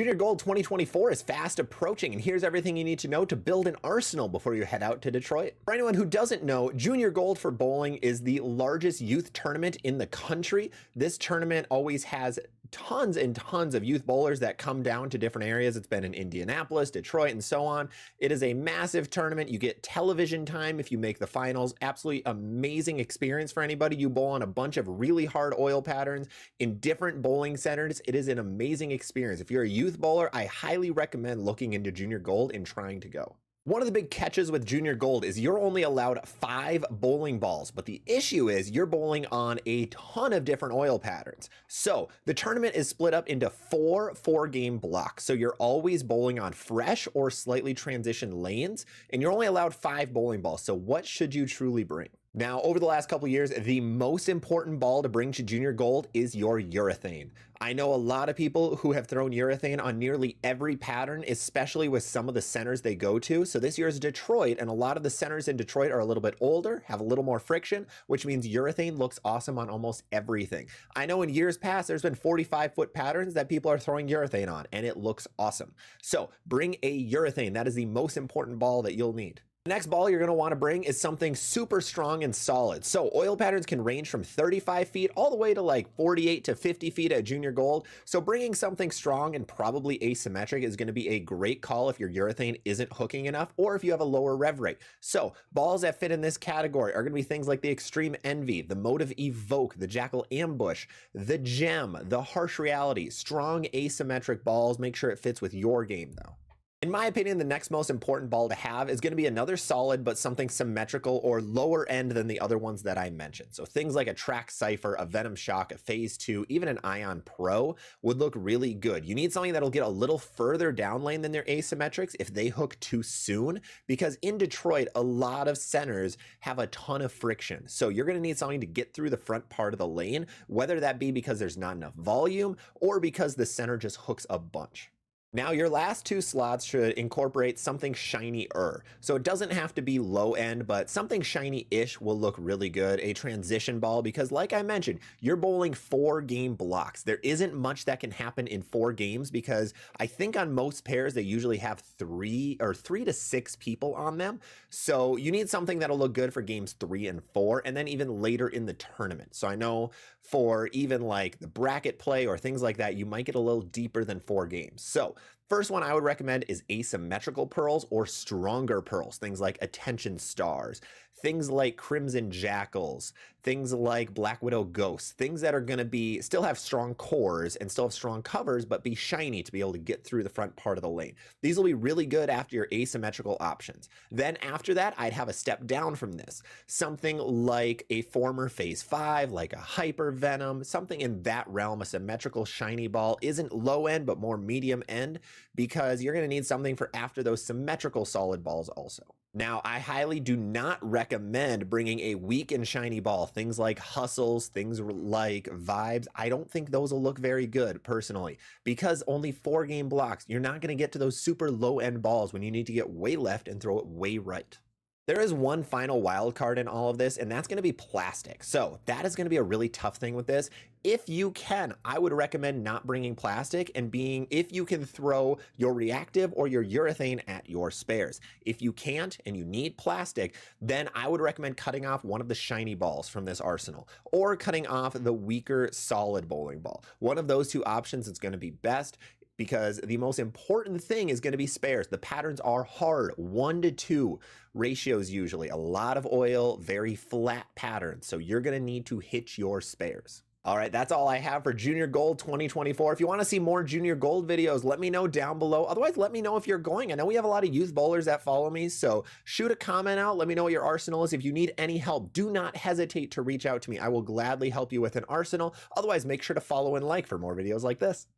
Junior Gold 2024 is fast approaching, and here's everything you need to know to build an arsenal before you head out to Detroit. For anyone who doesn't know, Junior Gold for bowling is the largest youth tournament in the country. This tournament always has tons and tons of youth bowlers that come down to different areas. It's been in Indianapolis, Detroit, and so on. It is a massive tournament. You get television time if you make the finals. Absolutely amazing experience for anybody. You bowl on a bunch of really hard oil patterns in different bowling centers. It is an amazing experience. If you're a youth bowler, I highly recommend looking into Junior Gold and trying to go. One of the big catches with Junior Gold is you're only allowed 5 bowling balls, but the issue is you're bowling on a ton of different oil patterns. So the tournament is split up into 4 4-game blocks. So you're always bowling on fresh or slightly transitioned lanes, and you're only allowed 5 bowling balls. So what should you truly bring? Now, over the last couple of years, the most important ball to bring to Junior Gold is your urethane. I know a lot of people who have thrown urethane on nearly every pattern, especially with some of the centers they go to. So this year is Detroit, and a lot of the centers in Detroit are a little bit older, have a little more friction, which means urethane looks awesome on almost everything. I know in years past, there's been 45-foot patterns that people are throwing urethane on, and it looks awesome. So bring a urethane. That is the most important ball that you'll need. The next ball you're going to want to bring is something super strong and solid. So oil patterns can range from 35 feet all the way to like 48 to 50 feet at Junior Gold. So bringing something strong and probably asymmetric is going to be a great call if your urethane isn't hooking enough or if you have a lower rev rate. So balls that fit in this category are going to be things like the Extreme Envy, the Motive Evoke, the Jackal Ambush, the Gem, the Harsh Reality. Strong asymmetric balls. Make sure it fits with your game though. In my opinion, the next most important ball to have is going to be another solid, but something symmetrical or lower end than the other ones that I mentioned. So things like a Track Cypher, a Venom Shock, a Phase 2, even an Ion Pro would look really good. You need something that'll get a little further down lane than their asymmetrics if they hook too soon, because in Detroit, a lot of centers have a ton of friction. So you're going to need something to get through the front part of the lane, whether that be because there's not enough volume or because the center just hooks a bunch. Now, your last 2 slots should incorporate something shiny-er. So it doesn't have to be low end, but something shiny-ish will look really good. A transition ball, because like I mentioned, you're bowling 4-game blocks. There isn't much that can happen in 4 games because I think on most pairs, they usually have 3 to 6 people on them. So you need something that'll look good for games 3 and 4, and then even later in the tournament. So I know for even like the bracket play or things like that, you might get a little deeper than 4 games. So first one I would recommend is asymmetrical pearls or stronger pearls, things like Attention Stars, things like Crimson Jackals, things like Black Widow Ghosts, things that are going to be still have strong cores and still have strong covers, but be shiny to be able to get through the front part of the lane. These will be really good after your asymmetrical options. Then after that, I'd have a step down from this. Something like a former Phase 5, like a Hyper Venom, something in that realm. A symmetrical shiny ball isn't low end, but more medium end, because you're going to need something for after those symmetrical solid balls also. Now, I highly do not recommend bringing a weak and shiny ball. Things like Hustles, things like Vibes, I don't think those will look very good personally, because only 4-game blocks, you're not going to get to those super low end balls when you need to get way left and throw it way right. There is one final wild card in all of this, and that's going to be plastic. So that is going to be a really tough thing with this. If you can, I would recommend not bringing plastic and if you can throw your reactive or your urethane at your spares. If you can't and you need plastic, then I would recommend cutting off one of the shiny balls from this arsenal or cutting off the weaker solid bowling ball. One of those 2 options is going to be best, because the most important thing is going to be spares. The patterns are hard, 1-to-2 ratios usually, a lot of oil, very flat patterns. So you're going to need to hit your spares. All right, that's all I have for Junior Gold 2024. If you want to see more Junior Gold videos, let me know down below. Otherwise, let me know if you're going. I know we have a lot of youth bowlers that follow me, so shoot a comment out. Let me know what your arsenal is. If you need any help, do not hesitate to reach out to me. I will gladly help you with an arsenal. Otherwise, make sure to follow and like for more videos like this.